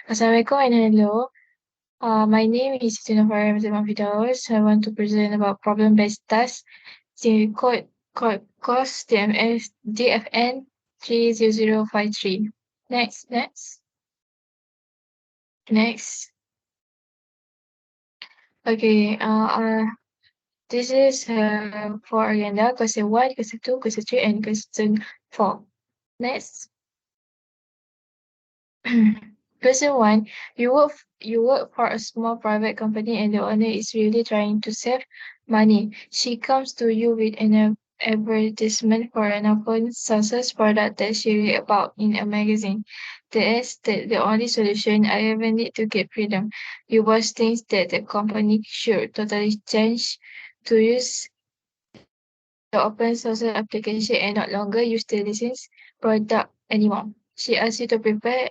Assalamualaikum and hello. My name is Farahiyah. I want to present about problem-based tasks. The code course DMS DFN 30053. Next. Next. Okay. This is for agenda question 1, question 2, question 3, and question 4. Next. Question 1, you work for a small private company and the owner is really trying to save money. She comes to you with an advertisement for an open source product that she read about in a magazine. That's the only solution. I ever need to get freedom. Your boss thinks that the company should totally change to use the open source application and not longer use the licensed product anymore. She asks you to prepare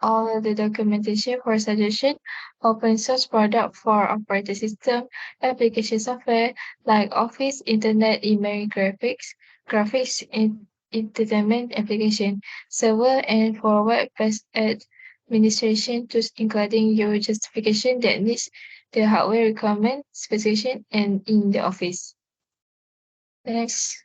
all the documentation for suggestion open source product for operating system, application software like Office, Internet, email, entertainment application, server, and for web-based administration tools, including your justification that needs the hardware requirement specification and in the office. Next.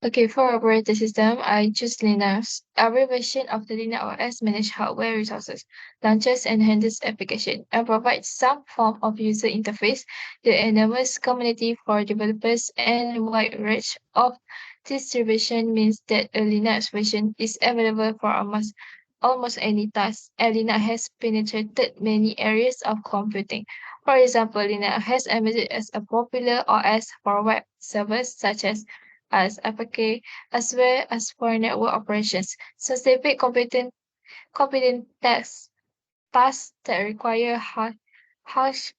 Okay, for operating system, I choose Linux. Every version of the Linux OS manages hardware resources, launches and handles application, and provides some form of user interface. The enormous community for developers and wide range of distribution means that a Linux version is available for almost any task, and Linux has penetrated many areas of computing. For example, Linux has emerged as a popular OS for web servers such as APK, as well as for network operations. Specific competent tasks that require harsh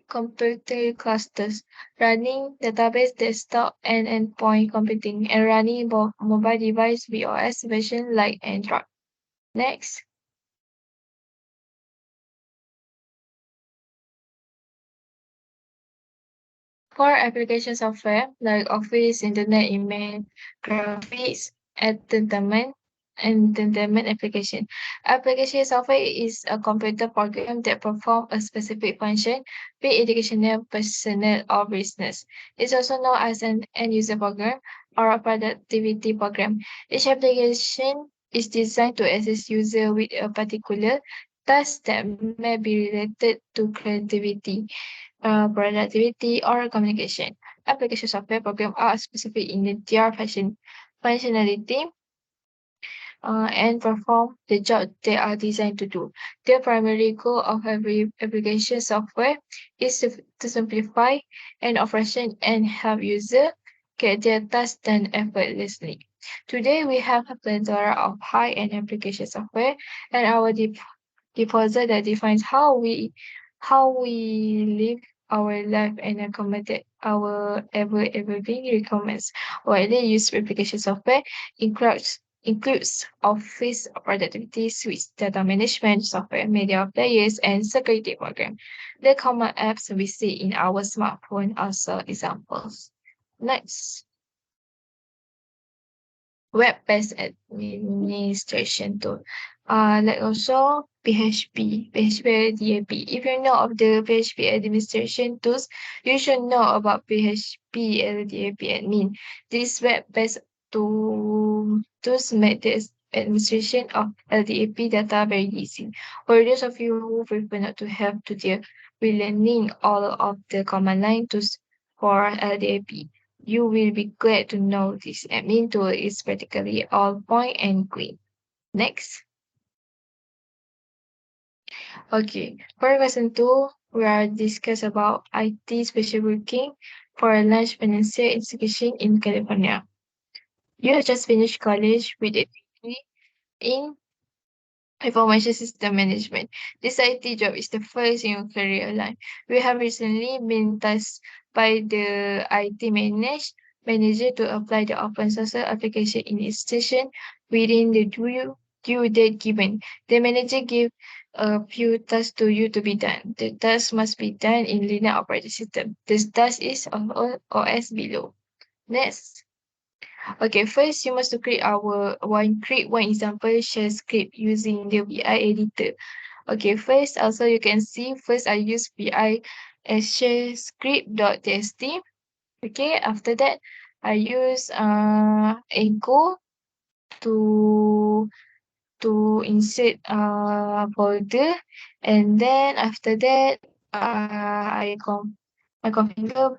computer clusters, running database desktop and endpoint computing, and running mobile device VOS version like Android. Next. For application software like Office, Internet, email, graphics, entertainment, entertainment application. Application software is a computer program that performs a specific function, be it educational, personal, or business. It's also known as an end-user program or a productivity program. Each application is designed to assist user with a particular task that may be related to creativity, productivity, or communication. Application software programs are specific in their functionality and perform the job they are designed to do. The primary goal of every application software is to simplify an operation and help users get their tasks done effortlessly. Today, we have a plethora of high-end application software and our deposit that defines how we live our life and accommodate our ever-evolving requirements. Widely used application software includes Office productivity suite, data management software, media players, and security program. The common apps we see in our smartphone are also examples. Next. Web-based administration tool. Like also PHP LDAP. If you know of the PHP administration tools, you should know about PHP LDAP admin. These web-based tools make the administration of LDAP data very easy. For those of you who prefer not to have to deal with learning all of the command line tools for LDAP, you will be glad to know this admin tool is practically all point and click. Next. Okay, for lesson 2, we are discuss about IT special working for a large financial institution in California. You have just finished college with a degree in information system management. This IT job is the first in your career line. We have recently been tasked by the manager to apply the open source application in its station within the due date given. The manager gave a few tasks to you to be done. The task must be done in Linux operating system. This task is of OS below. Next. Okay, first you must to create one example shell script using the VI editor. Okay, first also you can see first I use VI as shell script.txt. Okay, after that I use echo to insert folder, and then after that I configure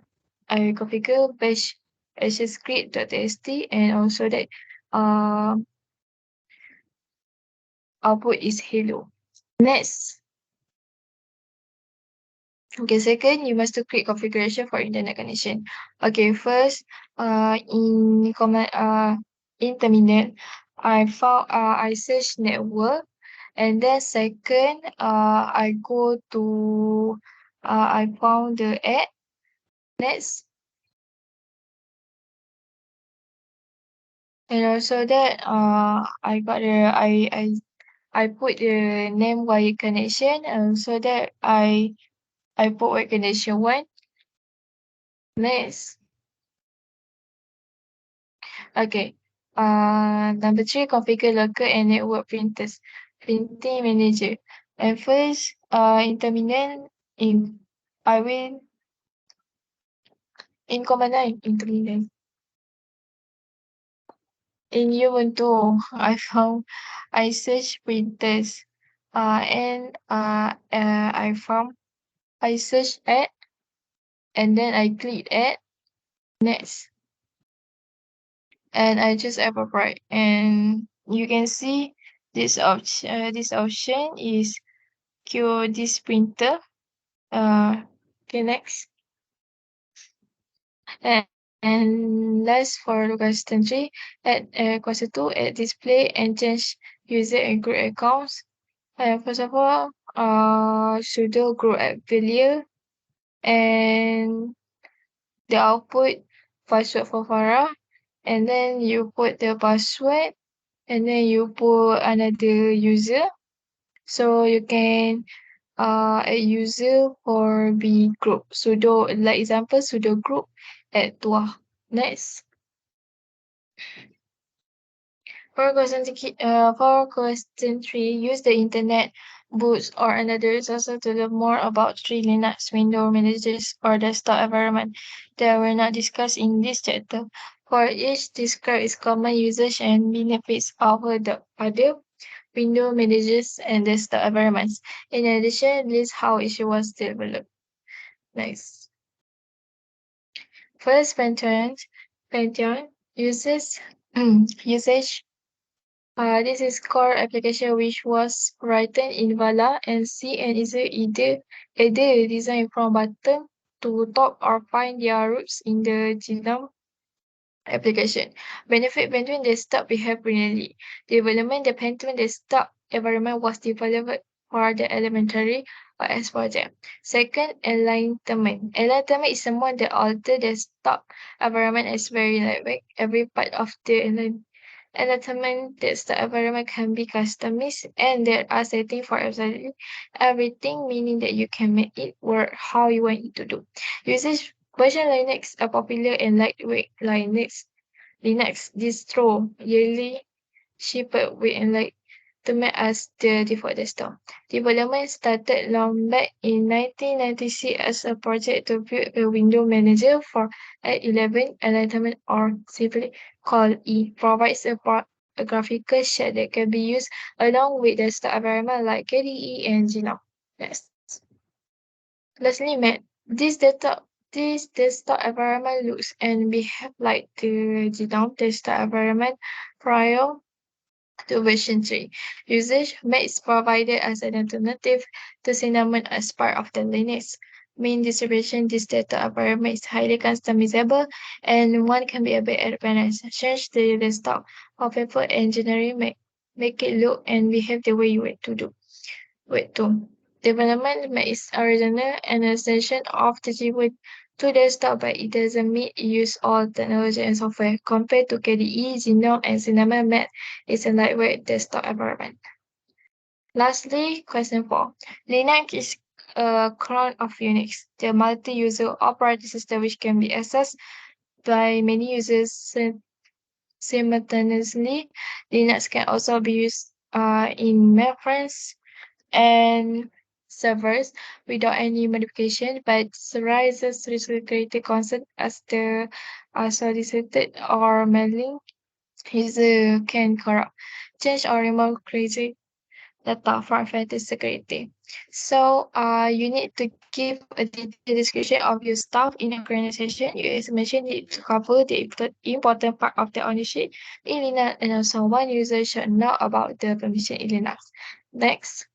bash script.txt, and also that uh, output is hello. Next, okay, second, you must to create configuration for internet connection. Okay, first, in terminal, I search network, and then second, I go to, I found the app. Next, and also that, I put the name wire connection, and so that I put wire connection one. Next. Okay. Number three, configure local and network printers. Printing manager. And first, in terminal, in I will in command line in terminal. In Ubuntu, I search printers. I search add, and then I click add. Next, and I just evaporate, and you can see this option is cure this printer. Okay, next. And, and last for question 3, add question 2, add display and change user and group accounts. First of all, sudo group app value, and the output password for Farah, and then you put the password, and then you put another user. So you can a user for B group. Sudo, like example, sudo group at Tua. Next. For question 3, use the internet, boots, or another resource to learn more about three Linux window managers or desktop environment that were not discussed in this chapter. For each, describe its common usage and benefits over the other window managers and desktop environments. In addition, list how it was developed. Next. First, Pantheon uses usage. This is core application which was written in Vala and C, and is either designed from bottom to top or find their roots in the genome application. Benefit Pantone desktop behave brilliantly. Development The Pantone desktop environment was developed for the elementary or S project. Second, enlightenment. Enlightenment is someone that alter desktop environment is very lightweight. Every part of the enlightenment desktop environment can be customized, and there are settings for absolutely everything, meaning that you can make it work how you want it to do. Usage Version Linux, a popular and lightweight Linux distro, yearly shipped with Enlightenment as the default desktop. Development started long back in 1996 as a project to build a window manager for i11. Enlightenment, or simply called E, provides a graphical shell that can be used along with desktop environment like KDE and GNOME. Next. Lastly, Matt, this desktop environment looks and behave like the GNOME desktop environment prior to version 3. Usage Mac is provided as an alternative to Cinnamon as part of the Linux main distribution. This desktop environment is highly customizable, and one can be a bit advanced. Change the desktop wallpaper engineering make it look and behave the way you want to do. Wait, two. Development is original and an extension of the to desktop, but it doesn't mean use all technology and software. Compared to KDE, Genome, and Cinnamon, Mac is a lightweight desktop environment. Lastly, question 4. Linux is a clone of Unix, the multi-user operating system which can be accessed by many users Simultaneously, Linux can also be used in mainframes and servers without any modification, but raises security concerns as the solicited or mailing user can corrupt, change or remove crazy data for effective security. So you need to give a detailed description of your stuff in a organization. You mentioned it to cover the important part of the ownership in Linux, and also one user should know about the permission in Linux. Next.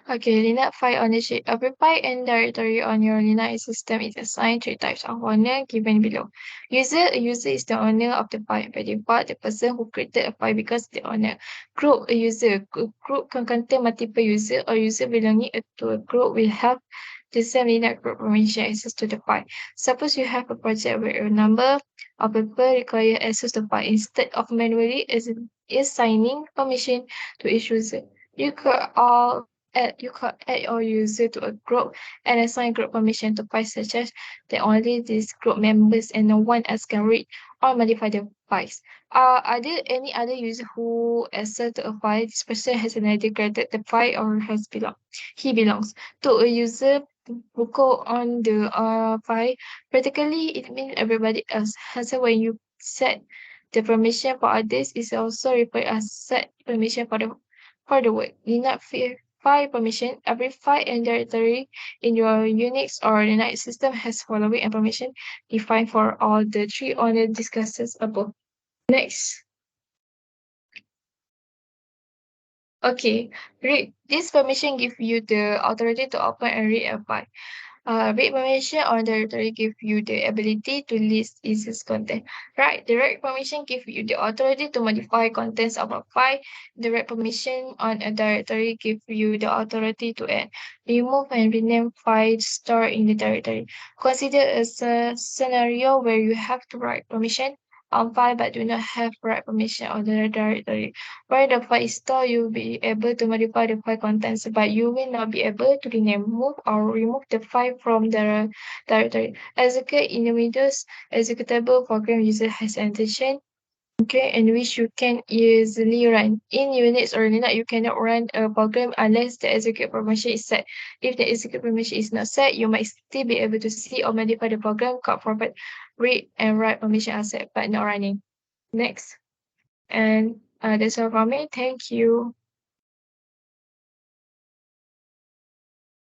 Okay, Linux file ownership. Every file and directory on your Linux system is assigned three types of owner given below. User, a user is the owner of the file. By default, the person who created a file becomes the owner. Group, a user. Group can contain multiple users or user belonging to a group will have the same Linux group permission access to the file. Suppose you have a project where a number of people require access to the file. Instead of manually assigning permission to each user, you could all you could add your user to a group and assign group permission to files such as that only these group members and no one else can read or modify the files. Are there any other user who access to a file? This person has already created the file or he belongs to a user who go on the file. Practically, it means everybody else. Hence, when you set the permission for others, is also referred as set permission for the word. Linux file permission. Every file and directory in your Unix or Linux system has following information defined for all the three owner discusses above. Next. Okay, read. This permission give you the authority to open and read a file. Read permission on directory give you the ability to list its content. Right, direct permission give you the authority to modify contents of a file. Direct permission on a directory give you the authority to add, remove, and rename files stored in the directory. Consider a scenario where you have to write permission on file but do not have write permission on the directory. Where the file is stored, you will be able to modify the file contents, but you will not be able to rename, move, or remove the file from the directory. Execute in the Windows executable program user has intention, okay, and which you can easily run. In Unix or Linux, you cannot run a program unless the execute permission is set. If the execute permission is not set, you might still be able to see or modify the program called provide read and write permission are set but not running. Next. And that's all from me. Thank you.